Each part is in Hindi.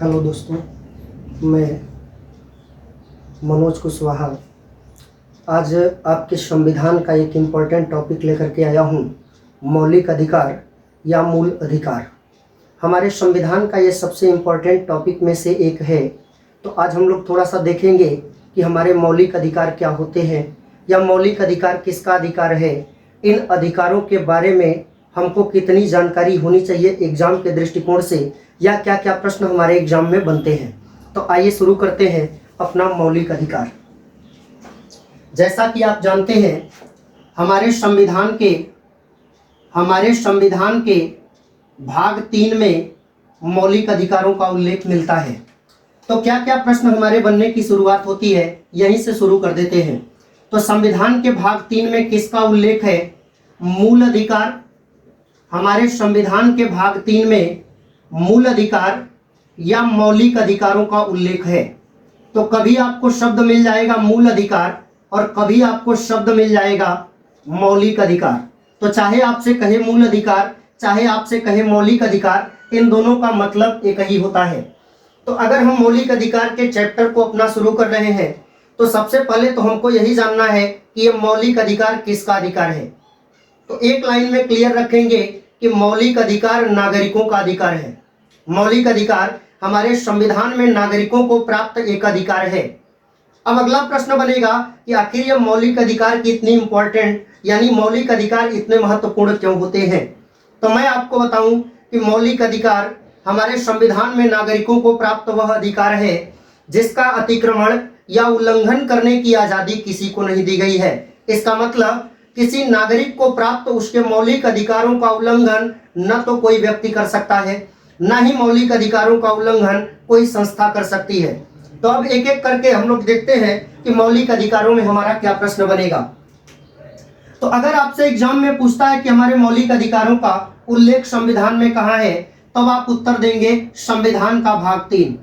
हेलो दोस्तों, मैं मनोज कुशवाहा आज आपके संविधान का एक इम्पॉर्टेंट टॉपिक लेकर के आया हूँ। मौलिक अधिकार या मूल अधिकार हमारे संविधान का ये सबसे इम्पॉर्टेंट टॉपिक में से एक है। तो आज हम लोग थोड़ा सा देखेंगे कि हमारे मौलिक अधिकार क्या होते हैं या मौलिक अधिकार किसका अधिकार है। इन अधिकारों के बारे में हमको कितनी जानकारी होनी चाहिए एग्ज़ाम के दृष्टिकोण से, या क्या क्या प्रश्न हमारे एग्जाम में बनते हैं। तो आइए शुरू करते हैं अपना मौलिक अधिकार। जैसा कि आप जानते हैं हमारे संविधान के भाग 3 में मौलिक अधिकारों का उल्लेख मिलता है। तो क्या क्या प्रश्न हमारे बनने की शुरुआत होती है, यहीं से शुरू कर देते हैं। तो संविधान के भाग 3 में किसका उल्लेख है? मूल अधिकार। हमारे संविधान के भाग 3 में मूल अधिकार या मौलिक अधिकारों का उल्लेख है। तो कभी आपको शब्द मिल जाएगा मूल अधिकार और कभी आपको शब्द मिल जाएगा मौलिक अधिकार। तो चाहे आपसे कहे मूल अधिकार, चाहे आपसे कहे मौलिक अधिकार, इन दोनों का मतलब एक ही होता है। तो अगर हम मौलिक अधिकार के चैप्टर को अपना शुरू कर रहे हैं तो सबसे पहले तो हमको यही जानना है कि ये मौलिक अधिकार किसका अधिकार है। तो एक लाइन में क्लियर रखेंगे कि मौलिक अधिकार नागरिकों का अधिकार है। मौलिक अधिकार हमारे संविधान में नागरिकों को प्राप्त एक अधिकार है। अब अगला प्रश्न बनेगा कि आखिर ये मौलिक अधिकार कितनी इंपॉर्टेंट, यानी मौलिक अधिकार इतने महत्वपूर्ण क्यों होते हैं। तो मैं आपको बताऊं कि मौलिक अधिकार हमारे संविधान में नागरिकों को प्राप्त वह अधिकार है जिसका अतिक्रमण या उल्लंघन करने की आजादी किसी को नहीं दी गई है। इसका मतलब किसी नागरिक को प्राप्त उसके मौलिक अधिकारों का उल्लंघन न तो कोई व्यक्ति कर सकता है, न ही मौलिक अधिकारों का उल्लंघन कोई संस्था कर सकती है। तो अब एक एक करके हम लोग देखते हैं कि मौलिक अधिकारों में हमारा क्या प्रश्न बनेगा। तो अगर आपसे एग्जाम में पूछता है कि हमारे मौलिक अधिकारों का उल्लेख संविधान में कहाँ है, तब आप उत्तर देंगे संविधान का भाग 3।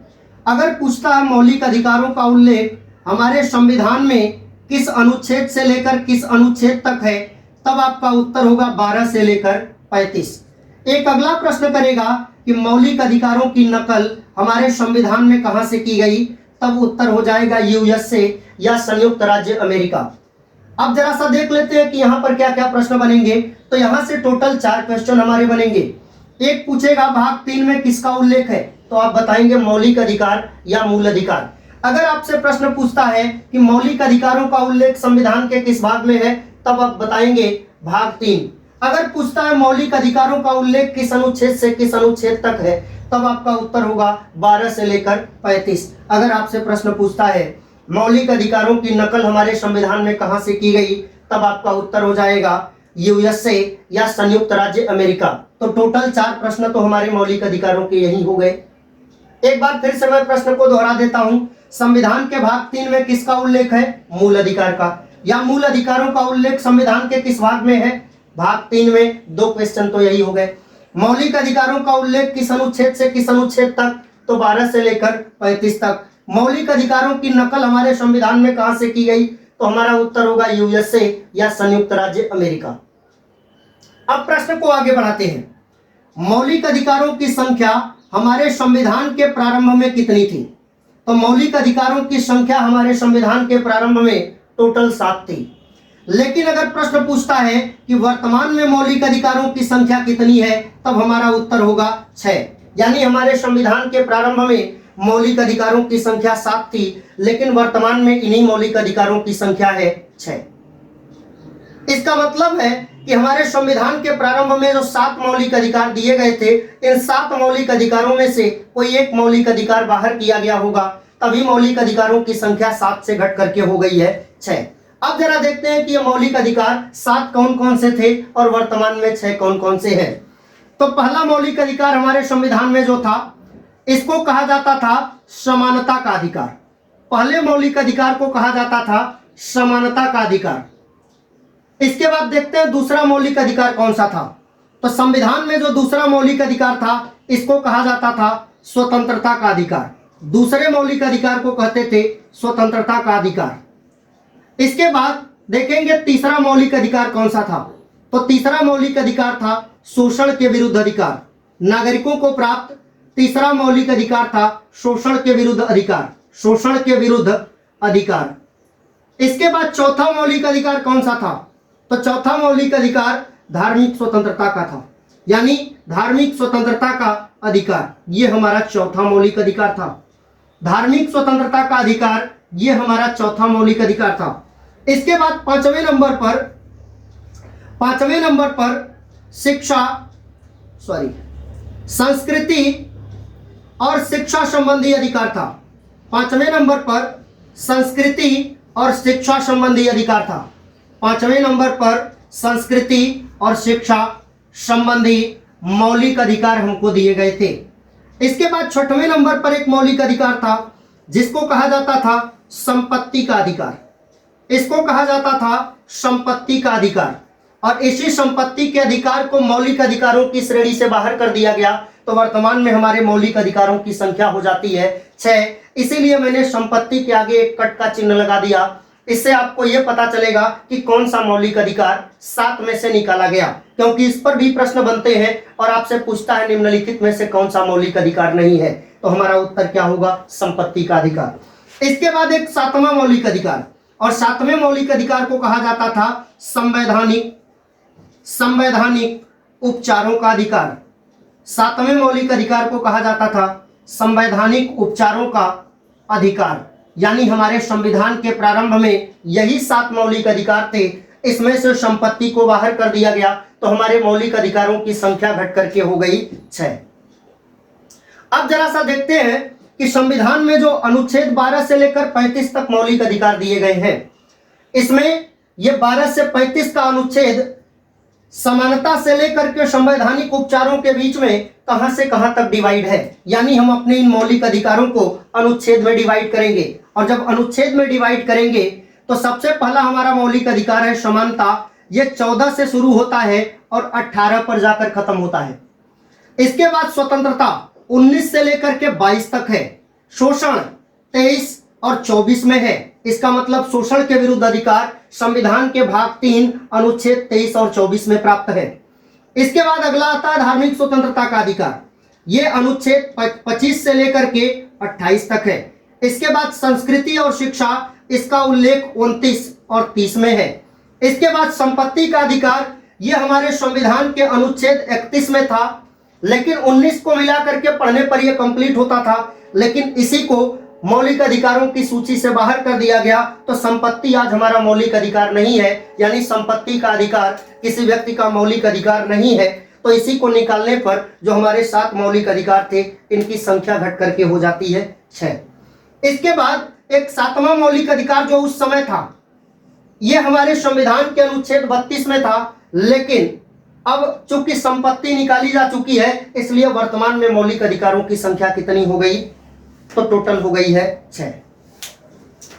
अगर पूछता है मौलिक अधिकारों का उल्लेख हमारे संविधान में किस अनुच्छेद से लेकर किस अनुच्छेद तक है, तब आपका उत्तर होगा 12 से लेकर 35। एक अगला प्रश्न करेगा कि मौलिक अधिकारों की नकल हमारे संविधान में कहां से की गई, तब उत्तर हो जाएगा यूएसए या संयुक्त राज्य अमेरिका। अब जरा सा देख लेते हैं कि यहाँ पर क्या क्या प्रश्न बनेंगे। तो यहाँ से टोटल 4 क्वेश्चन हमारे बनेंगे। एक पूछेगा भाग 3 में किसका उल्लेख है, तो आप बताएंगे मौलिक अधिकार या मूल अधिकार। अगर आपसे प्रश्न पूछता है कि मौलिक अधिकारों का उल्लेख संविधान के किस भाग में है, तब आप बताएंगे भाग 3। अगर पूछता है मौलिक अधिकारों का उल्लेख किस अनुच्छेद से किस अनुच्छेद तक है, तब आपका उत्तर होगा 12 से लेकर 35। अगर आपसे प्रश्न पूछता है मौलिक अधिकारों की नकल हमारे संविधान में कहां से की गई, तब आपका उत्तर हो जाएगा यूएसए या संयुक्त राज्य अमेरिका। तो टोटल 4 प्रश्न तो हमारे मौलिक अधिकारों के यही हो गए। एक बार फिर से मैं प्रश्न को दोहरा देता हूं। संविधान के भाग 3 में किसका उल्लेख है? मूल अधिकार का। या मूल अधिकारों का उल्लेख संविधान के किस भाग में है? भाग 3 में। 2 क्वेश्चन तो यही हो गए। मौलिक अधिकारों का उल्लेख किस अनुच्छेद से किस अनुच्छेद तक? तो 12 से लेकर 35 तक। मौलिक अधिकारों की नकल हमारे संविधान में कहां से की गई, तो हमारा उत्तर होगा यूएसए या संयुक्त राज्य अमेरिका। अब प्रश्न को आगे बढ़ाते हैं। मौलिक अधिकारों की संख्या हमारे संविधान के प्रारंभ में कितनी थी? तो मौलिक अधिकारों की संख्या हमारे संविधान के प्रारंभ में टोटल 7 थी। लेकिन अगर प्रश्न पूछता है कि वर्तमान में मौलिक अधिकारों की संख्या कितनी है, तब हमारा उत्तर होगा 6। यानी हमारे संविधान के प्रारंभ में मौलिक अधिकारों की संख्या 7 थी, लेकिन वर्तमान में इन्हीं मौलिक अधिकारों की संख्या है 6। इसका मतलब है कि हमारे संविधान के प्रारंभ में जो 7 मौलिक अधिकार दिए गए थे, इन 7 मौलिक अधिकारों में से कोई एक मौलिक अधिकार बाहर किया गया होगा, तभी मौलिक अधिकारों की संख्या 7 से घट करके हो गई है 6। अब जरा देखते हैं कि ये मौलिक अधिकार 7 कौन कौन से थे और वर्तमान में 6 कौन कौन से हैं। तो पहला मौलिक अधिकार हमारे संविधान में जो था, इसको कहा जाता था समानता का अधिकार। पहले मौलिक अधिकार को कहा जाता था समानता का अधिकार। इसके बाद देखते हैं दूसरा मौलिक अधिकार कौन सा था। तो संविधान में जो दूसरा मौलिक अधिकार था, इसको कहा जाता था स्वतंत्रता का अधिकार। दूसरे मौलिक अधिकार को कहते थे स्वतंत्रता का अधिकार। इसके बाद देखेंगे तीसरा मौलिक अधिकार कौन सा था। तो तीसरा मौलिक अधिकार था शोषण के विरुद्ध अधिकार, नागरिकों को प्राप्त तीसरा मौलिक अधिकार था शोषण के विरुद्ध अधिकार, शोषण के विरुद्ध अधिकार। इसके बाद चौथा मौलिक अधिकार कौन सा था? तो चौथा मौलिक अधिकार धार्मिक स्वतंत्रता का था, यानी धार्मिक स्वतंत्रता का अधिकार, ये हमारा चौथा मौलिक अधिकार था। धार्मिक स्वतंत्रता का अधिकार ये हमारा चौथा मौलिक अधिकार था। इसके बाद पांचवें नंबर पर संस्कृति और शिक्षा संबंधी अधिकार था। पांचवें नंबर पर संस्कृति और शिक्षा संबंधी अधिकार था। पांचवें नंबर पर संस्कृति और शिक्षा संबंधी मौलिक अधिकार हमको दिए गए थे। इसके बाद छठवें नंबर पर एक मौलिक अधिकार था जिसको कहा जाता था संपत्ति का अधिकार। इसको कहा जाता था संपत्ति का अधिकार, और इसी संपत्ति के अधिकार को मौलिक अधिकारों की श्रेणी से बाहर कर दिया गया। तो वर्तमान में हमारे मौलिक अधिकारों की संख्या हो जाती है 6। इसीलिए मैंने संपत्ति के आगे एक कट का चिन्ह लगा दिया। इससे आपको यह पता चलेगा कि कौन सा मौलिक अधिकार 7 में से निकाला गया, क्योंकि इस पर भी प्रश्न बनते हैं और आपसे पूछता है निम्नलिखित में से कौन सा मौलिक अधिकार नहीं है। तो हमारा उत्तर क्या होगा? संपत्ति का अधिकार। इसके बाद एक 7वां मौलिक अधिकार, और 7वें मौलिक अधिकार को कहा जाता था संवैधानिक उपचारों का अधिकार। 7वें मौलिक अधिकार को कहा जाता था संवैधानिक उपचारों का अधिकार, यानी हमारे संविधान के प्रारंभ में यही 7 मौलिक अधिकार थे। इसमें से संपत्ति को बाहर कर दिया गया, तो हमारे मौलिक अधिकारों की संख्या घट करके हो गई 6। अब जरा सा देखते हैं कि संविधान में जो अनुच्छेद 12 से लेकर 35 तक मौलिक अधिकार दिए गए हैं, इसमें ये 12 से 35 का अनुच्छेद समानता से लेकर के संवैधानिक उपचारों के बीच में कहां से कहां तक डिवाइड है, यानी हम अपने इन मौलिक अधिकारों को अनुच्छेद में डिवाइड करेंगे। और जब अनुच्छेद में डिवाइड करेंगे तो सबसे पहला हमारा मौलिक अधिकार है समानता। ये 14 से शुरू होता है और 18 पर जाकर खत्म होता है। इसके बाद स्वतंत्रता 19 से लेकर के 22 तक है। शोषण 23 और 24 में है। इसका मतलब शोषण के विरुद्ध अधिकार संविधान के भाग 3 अनुच्छेद 23 और 24 में प्राप्त है। इसके बाद अगला आता है धार्मिक स्वतंत्रता का अधिकार। ये अनुच्छेद 25 से लेकर के 28 तक है। इसके बाद संस्कृति और शिक्षा, इसका उल्लेख 29 और 30 में है। इसके बाद संपत्ति का अधिकार, ये हमारे संविधान के अनुच्छेद 31 में था, लेकिन 19 को मिला करके पढ़ने पर यह कंप्लीट होता था, लेकिन इसी को मौलिक अधिकारों की सूची से बाहर कर दिया गया। तो संपत्ति आज हमारा मौलिक अधिकार नहीं है, यानी संपत्ति का अधिकार किसी व्यक्ति का मौलिक अधिकार नहीं है। तो इसी को निकालने पर जो हमारे 7 मौलिक अधिकार थे, इनकी संख्या घट करके हो जाती है 6। इसके बाद एक 7वां मौलिक अधिकार जो उस समय था, यह हमारे संविधान के अनुच्छेद 32 में था, लेकिन अब चूंकि संपत्ति निकाली जा चुकी है, इसलिए वर्तमान में मौलिक अधिकारों की संख्या कितनी हो गई? तो टोटल हो गई है 6।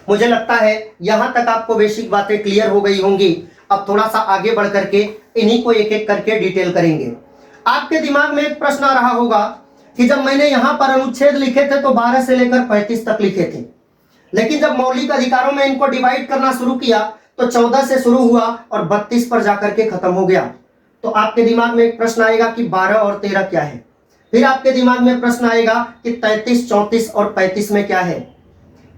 मुझे लगता है यहां तक आपको बेसिक बातें क्लियर हो गई होंगी। अब थोड़ा सा आगे बढ़ करके इन्हीं को एक एक करके डिटेल करेंगे। आपके दिमाग में एक प्रश्न आ रहा होगा कि जब मैंने यहां पर अनुच्छेद लिखे थे तो 12 से लेकर 35 तक लिखे थे, लेकिन जब मौलिक अधिकारों में इनको डिवाइड करना शुरू किया तो 14 से शुरू हुआ और 32 पर जाकर के खत्म हो गया। तो आपके दिमाग में एक प्रश्न आएगा कि 12 और 13 क्या है। फिर आपके दिमाग में प्रश्न आएगा कि 33, 34 और 35 में क्या है।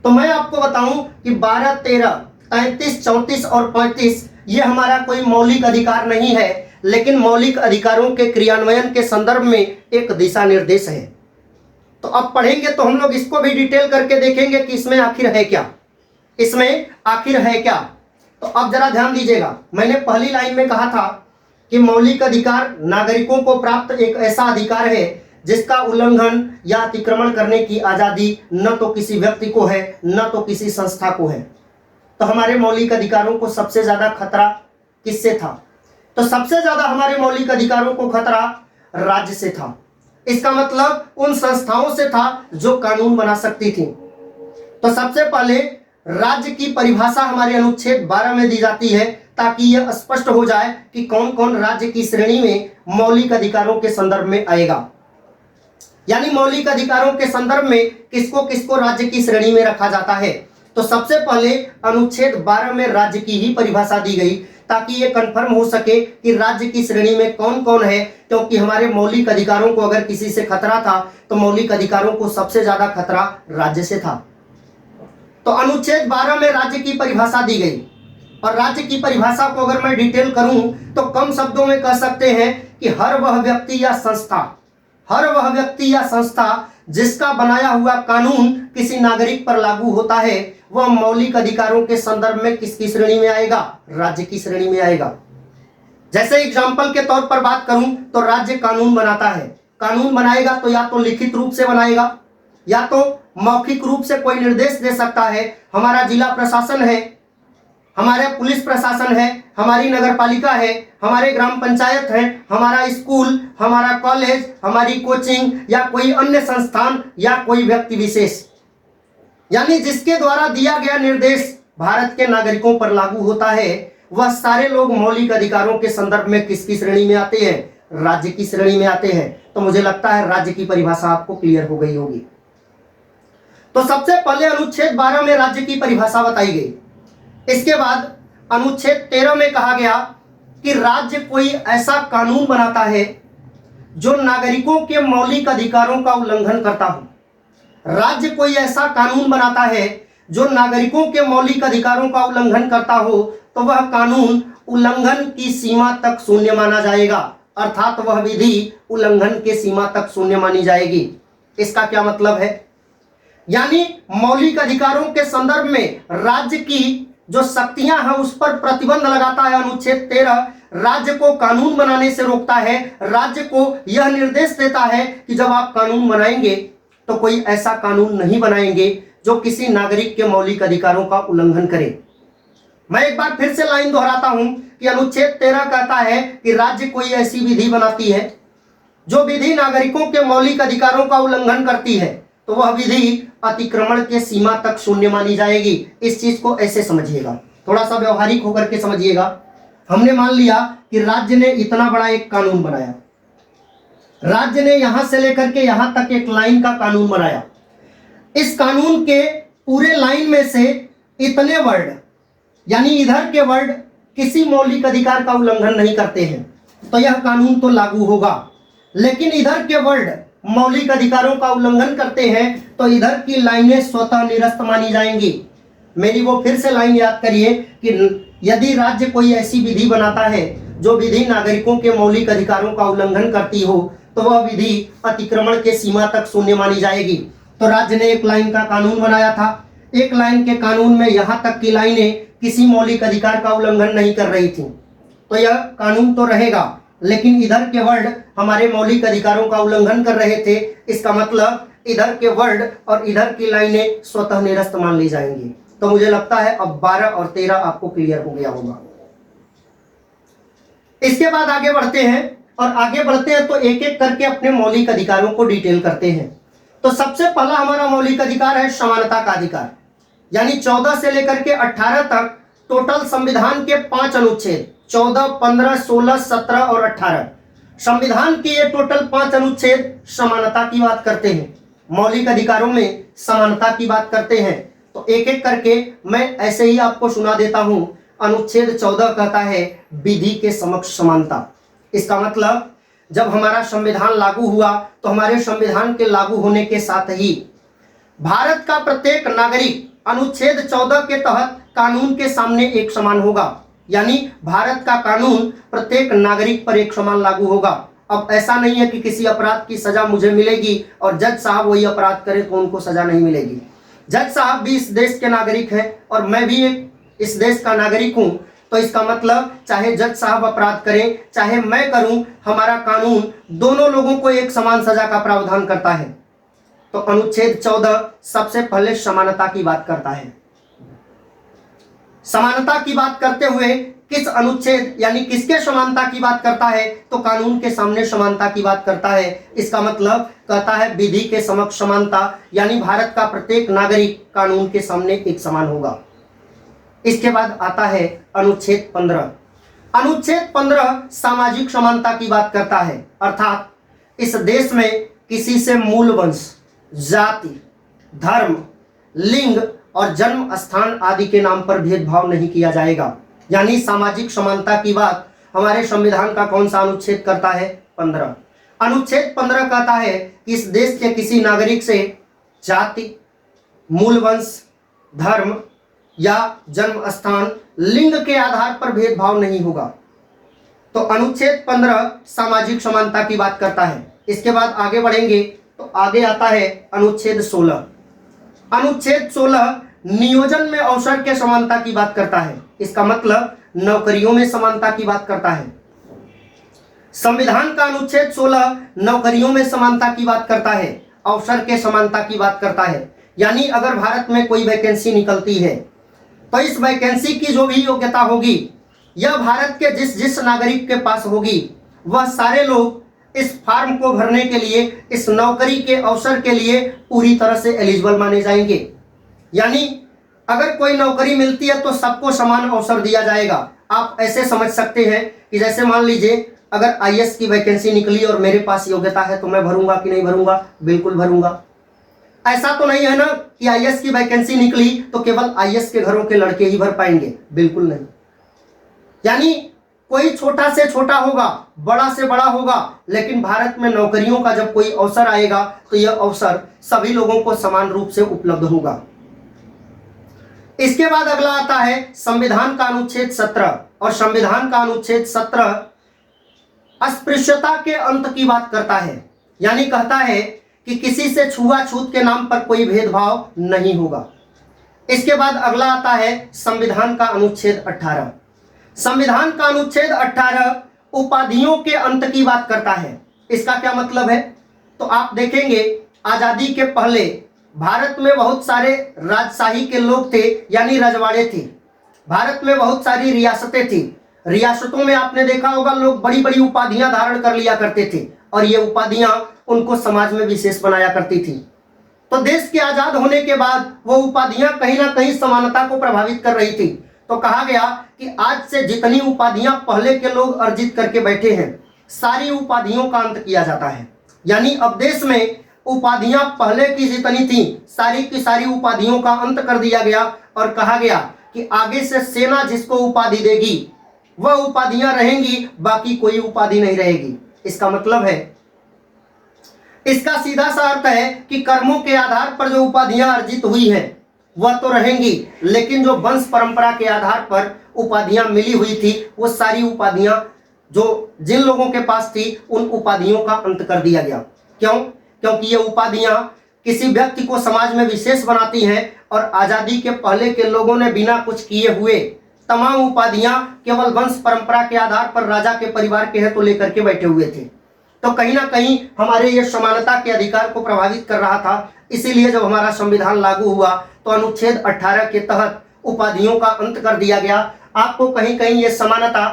तो मैं आपको बताऊं कि 12, 13, 33, 34 और 35 ये हमारा कोई मौलिक अधिकार नहीं है, लेकिन मौलिक अधिकारों के क्रियान्वयन के संदर्भ में एक दिशा निर्देश है। तो अब पढ़ेंगे तो हम लोग इसको भी डिटेल करके देखेंगे कि इसमें आखिर है क्या, इसमें आखिर है क्या। तो अब जरा ध्यान दीजिएगा, मैंने पहली लाइन में कहा था कि मौलिक अधिकार नागरिकों को प्राप्त एक ऐसा अधिकार है जिसका उल्लंघन या अतिक्रमण करने की आजादी न तो किसी व्यक्ति को है न तो किसी संस्था को है। तो हमारे मौलिक अधिकारों को सबसे ज्यादा खतरा किससे था? तो सबसे ज्यादा हमारे मौलिक अधिकारों को खतरा राज्य से था। इसका मतलब उन संस्थाओं से था जो कानून बना सकती थी। तो सबसे पहले राज्य की परिभाषा हमारे अनुच्छेद 12 में दी जाती है, ताकि यह स्पष्ट हो जाए कि कौन कौन राज्य की श्रेणी में मौलिक अधिकारों के संदर्भ में आएगा। यानी मौलिक अधिकारों के संदर्भ में किसको किसको राज्य की श्रेणी में रखा जाता है। तो सबसे पहले अनुच्छेद 12 में राज्य की ही परिभाषा दी गई ताकि ये कंफर्म हो सके कि राज्य की श्रेणी में कौन कौन है, क्योंकि हमारे मौलिक अधिकारों को अगर किसी से खतरा था तो मौलिक अधिकारों को सबसे ज्यादा खतरा राज्य से था। तो अनुच्छेद 12 में राज्य की परिभाषा दी गई, और राज्य की परिभाषा को अगर मैं डिटेल करूं तो कम शब्दों में कह सकते हैं कि हर वह व्यक्ति या संस्था जिसका बनाया हुआ कानून किसी नागरिक पर लागू होता है वह मौलिक अधिकारों के संदर्भ में किसकी श्रेणी में आएगा? राज्य की श्रेणी में आएगा। जैसे एग्जाम्पल के तौर पर बात करूं तो राज्य कानून बनाता है, कानून बनाएगा तो या तो लिखित रूप से बनाएगा या तो मौखिक रूप से कोई निर्देश दे सकता है। हमारा जिला प्रशासन है, हमारा पुलिस प्रशासन है, हमारी नगर पालिका है, हमारे ग्राम पंचायत है, हमारा स्कूल, हमारा कॉलेज, हमारी कोचिंग या कोई अन्य संस्थान या कोई व्यक्ति विशेष, यानी जिसके द्वारा दिया गया निर्देश भारत के नागरिकों पर लागू होता है, वह सारे लोग मौलिक अधिकारों के संदर्भ में किसकी श्रेणी में आते हैं? राज्य की श्रेणी में आते हैं। तो मुझे लगता है राज्य की परिभाषा आपको क्लियर हो गई होगी। तो सबसे पहले अनुच्छेद 12 में राज्य की परिभाषा बताई गई। इसके बाद अनुच्छेद 13 में कहा गया कि राज्य कोई ऐसा कानून बनाता है जो नागरिकों के मौलिक अधिकारों का उल्लंघन करता हो। राज्य कोई ऐसा कानून बनाता है जो नागरिकों के मौलिक अधिकारों का उल्लंघन करता हो तो वह कानून उल्लंघन की सीमा तक शून्य माना जाएगा, अर्थात वह विधि उल्लंघन के सीमा तक शून्य मानी जाएगी। इसका क्या मतलब है? यानी मौलिक अधिकारों के संदर्भ में राज्य की जो शक्तियां हैं उस पर प्रतिबंध लगाता है अनुच्छेद 13। राज्य को कानून बनाने से रोकता है, राज्य को यह निर्देश देता है कि जब आप कानून बनाएंगे तो कोई ऐसा कानून नहीं बनाएंगे जो किसी नागरिक के मौलिक अधिकारों का उल्लंघन करे। मैं एक बार फिर से लाइन दोहराता हूं कि अनुच्छेद 13 कहता है कि राज्य कोई ऐसी विधि बनाती है जो विधि नागरिकों के मौलिक अधिकारों का उल्लंघन करती है तो वह विधि अतिक्रमण के सीमा तक शून्य मानी जाएगी। इस चीज को ऐसे समझिएगा, थोड़ा सा व्यवहारिक होकर के समझिएगा। हमने मान लिया कि राज्य ने इतना बड़ा एक कानून बनाया, राज्य ने यहां से लेकर के यहां तक एक लाइन का कानून बनाया। इस कानून के पूरे लाइन में से इतने वर्ड यानी इधर के वर्ड किसी मौलिक अधिकार का उल्लंघन नहीं करते हैं तो यह कानून तो लागू होगा, लेकिन इधर के वर्ड मौलिक अधिकारों का उल्लंघन करते हैं तो इधर की लाइनें स्वतः निरस्त मानी जाएंगी। मेरी वो फिर से लाइन याद करिए कि यदि राज्य कोई ऐसी विधि बनाता है जो विधि नागरिकों के मौलिक अधिकारों का उल्लंघन करती हो तो वह विधि अतिक्रमण के सीमा तक शून्य मानी जाएगी। तो राज्य ने एक लाइन का कानून बनाया था, एक लाइन के कानून में यहां तक की लाइनें किसी मौलिक अधिकार का उल्लंघन नहीं कर रही थी तो यह कानून तो रहेगा, लेकिन इधर के वर्ड हमारे मौलिक अधिकारों का उल्लंघन कर रहे थे। इसका मतलब इधर के वर्ड और इधर की लाइनें स्वतः निरस्त मान ली जाएंगी। तो मुझे लगता है अब 12 और 13 आपको क्लियर हो गया होगा। इसके बाद आगे बढ़ते हैं और आगे बढ़ते हैं तो एक एक करके अपने मौलिक अधिकारों को डिटेल करते हैं। तो सबसे पहला हमारा मौलिक अधिकार है समानता का अधिकार, यानी 14 से लेकर के 18 तक टोटल संविधान के 5 अनुच्छेद 14, 15, 16, 17 और 18 संविधान के ये टोटल 5 अनुच्छेद समानता की बात करते हैं, मौलिक अधिकारों में समानता की बात करते हैं। तो एक एक करके मैं ऐसे ही आपको सुना देता हूं। अनुच्छेद 14 कहता है विधि के समक्ष समानता। इसका मतलब जब हमारा संविधान लागू हुआ तो हमारे संविधान के लागू होने के साथ ही भारत का प्रत्येक नागरिक अनुच्छेद 14 के तहत कानून के सामने एक समान होगा, यानी भारत का कानून प्रत्येक नागरिक पर एक समान लागू होगा। अब ऐसा नहीं है कि किसी अपराध की सजा मुझे मिलेगी और जज साहब वही अपराध करें तो उनको सजा नहीं मिलेगी। जज साहब भी इस देश के नागरिक हैं और मैं भी इस देश का नागरिक हूं, तो इसका मतलब चाहे जज साहब अपराध करें चाहे मैं करूं, हमारा कानून दोनों लोगों को एक समान सजा का प्रावधान करता है। तो अनुच्छेद 14 सबसे पहले समानता की बात करता है। समानता की बात करते हुए किस अनुच्छेद यानी किसके समानता की बात करता है? तो कानून के सामने समानता की बात करता है। इसका मतलब कहता है विधि के समक्ष समानता, यानी भारत का प्रत्येक नागरिक कानून के सामने एक समान होगा। इसके बाद आता है अनुच्छेद 15। अनुच्छेद 15 सामाजिक समानता की बात करता है, अर्थात इस देश में किसी से मूल वंश, जाति, धर्म, लिंग और जन्म स्थान आदि के नाम पर भेदभाव नहीं किया जाएगा। यानी सामाजिक समानता की बात हमारे संविधान का कौन सा अनुच्छेद करता है? 15। अनुच्छेद 15 कहता है कि इस देश के किसी नागरिक से जाति, मूल वंश, धर्म या जन्म स्थान, लिंग के आधार पर भेदभाव नहीं होगा। तो अनुच्छेद 15 सामाजिक समानता की बात करता है। इसके बाद आगे बढ़ेंगे तो आगे आता है अनुच्छेद 16। अनुच्छेद 16 नियोजन में अवसर के समानता की बात करता है। इसका मतलब नौकरियों में समानता की बात करता है। संविधान का अनुच्छेद 16 नौकरियों में समानता की बात करता है, अवसर के समानता की बात करता है। यानी अगर भारत में कोई वैकेंसी निकलती है तो इस वैकेंसी की जो भी योग्यता होगी यह भारत के जिस जिस नागरिक के पास होगी वह सारे लोग इस फॉर्म को भरने के लिए, इस नौकरी के अवसर के लिए पूरी तरह से एलिजिबल माने जाएंगे। यानी अगर कोई नौकरी मिलती है तो सबको समान अवसर दिया जाएगा। आप ऐसे समझ सकते हैं कि जैसे मान लीजिए अगर आईएएस की वैकेंसी निकली और मेरे पास योग्यता है तो मैं भरूंगा कि नहीं भरूंगा? बिल्कुल भरूंगा। ऐसा तो नहीं है ना कि आईएएस की वैकेंसी निकली तो केवल आईएएस के घरों के लड़के ही भर पाएंगे, बिल्कुल नहीं। यानी कोई छोटा से छोटा होगा, बड़ा से बड़ा होगा, लेकिन भारत में नौकरियों का जब कोई अवसर आएगा तो यह अवसर सभी लोगों को समान रूप से उपलब्ध होगा। इसके बाद अगला आता है संविधान का अनुच्छेद 17। और संविधान का अनुच्छेद 17 अस्पृश्यता के अंत की बात करता है। यानी कहता है कि किसी से छुआछूत के नाम पर कोई भेदभाव नहीं होगा। इसके बाद अगला आता है संविधान का अनुच्छेद 18। संविधान का अनुच्छेद 18 उपाधियों के अंत की बात करता है। इसका क्या मतलब है? तो आप देखेंगे आजादी के पहले भारत में बहुत सारे राजशाही के लोग थे, यानी रजवाड़े थे। भारत में बहुत सारी रियासतें थी। रियासतों में आपने देखा होगा लोग बड़ी बड़ी उपाधियां धारण कर लिया करते थे और ये उपाधियां उनको समाज में विशेष बनाया करती थी। तो देश के आजाद होने के बाद वो उपाधियां कहीं ना कहीं समानता को प्रभावित कर रही थी। तो कहा गया कि आज से जितनी उपाधियां पहले के लोग अर्जित करके बैठे हैं सारी उपाधियों का अंत किया जाता है। यानी अब देश में उपाधियां पहले की जितनी थी सारी की सारी उपाधियों का अंत कर दिया गया और कहा गया कि आगे से सेना जिसको उपाधि देगी वह उपाधियां रहेंगी, बाकी कोई उपाधि नहीं रहेगी। इसका मतलब है, इसका सीधा सा अर्थ है कि कर्मों के आधार पर जो उपाधियां अर्जित हुई हैं वह तो रहेंगी, लेकिन जो वंश परंपरा के आधार पर उपाधियां मिली हुई थी वो सारी उपाधियां जो जिन लोगों के पास थी उन उपाधियों का अंत कर दिया गया। क्यों? क्योंकि ये उपाधियां किसी व्यक्ति को समाज में विशेष बनाती हैं और आजादी के पहले के लोगों ने बिना कुछ किए हुए तमाम उपाधियां केवल वंश परंपरा के आधार पर राजा के परिवार के हैं तो लेकर के बैठे हुए थे। तो कहीं ना कहीं हमारे ये समानता के अधिकार को प्रभावित कर रहा था। इसीलिए जब हमारा संविधान लागू हुआ तो अनुच्छेद 18 के तहत उपाधियों का अंत कर दिया गया। आपको कहीं कहीं ये समानता,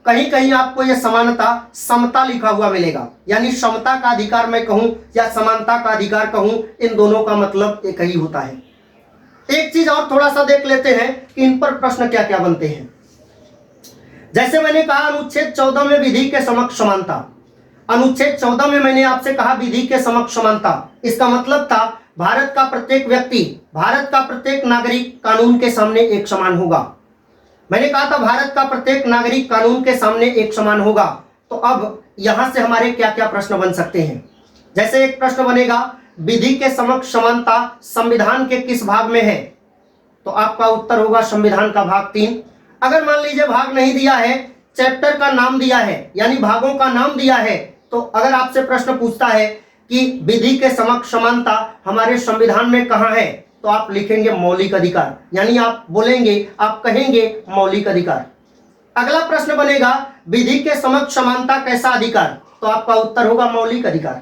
कहीं कहीं आपको ये समानता समता लिखा हुआ मिलेगा। यानी समता का अधिकार मैं कहूं या समानता का अधिकार कहूं, इन दोनों का मतलब एक ही होता है। एक चीज और थोड़ा सा देख लेते हैं कि इन पर प्रश्न क्या क्या बनते हैं। जैसे मैंने कहा अनुच्छेद 14 में विधि के समक्ष समानता। अनुच्छेद 14 में मैंने आपसे कहा विधि के समक्ष समानता। इसका मतलब था भारत का प्रत्येक व्यक्ति, भारत का प्रत्येक नागरिक कानून के सामने एक समान होगा। मैंने कहा था भारत का प्रत्येक नागरिक कानून के सामने एक समान होगा। तो अब यहां से हमारे क्या क्या प्रश्न बन सकते हैं। जैसे एक प्रश्न बनेगा विधि के समक्ष समानता संविधान के किस भाग में है? तो आपका उत्तर होगा संविधान का भाग 3। अगर मान लीजिए भाग नहीं दिया है, चैप्टर का नाम दिया है, यानी भागों का नाम दिया है, तो अगर आपसे प्रश्न पूछता है कि विधि के समक्ष समानता हमारे संविधान में कहां है, तो आप लिखेंगे मौलिक अधिकार। यानी आप बोलेंगे, आप कहेंगे मौलिक अधिकार। अगला प्रश्न बनेगा विधि के समक्ष समानता कैसा अधिकार? तो आपका उत्तर होगा मौलिक अधिकार।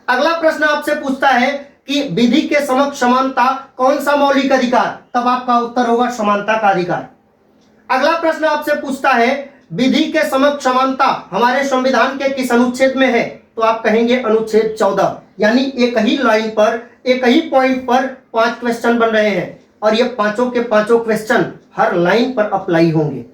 अगला प्रश्न आपसे पूछता है कि विधि के समक्ष समानता कौन सा मौलिक अधिकार? तब आपका उत्तर होगा समानता का अधिकार। अगला प्रश्न आपसे पूछता है विधि के समक्ष समानता हमारे संविधान के किस अनुच्छेद में है? तो आप कहेंगे अनुच्छेद 14। यानी एक ही लाइन पर, एक ही पॉइंट पर 5 क्वेश्चन बन रहे हैं और ये पांचों के पांचों क्वेश्चन हर लाइन पर अप्लाई होंगे।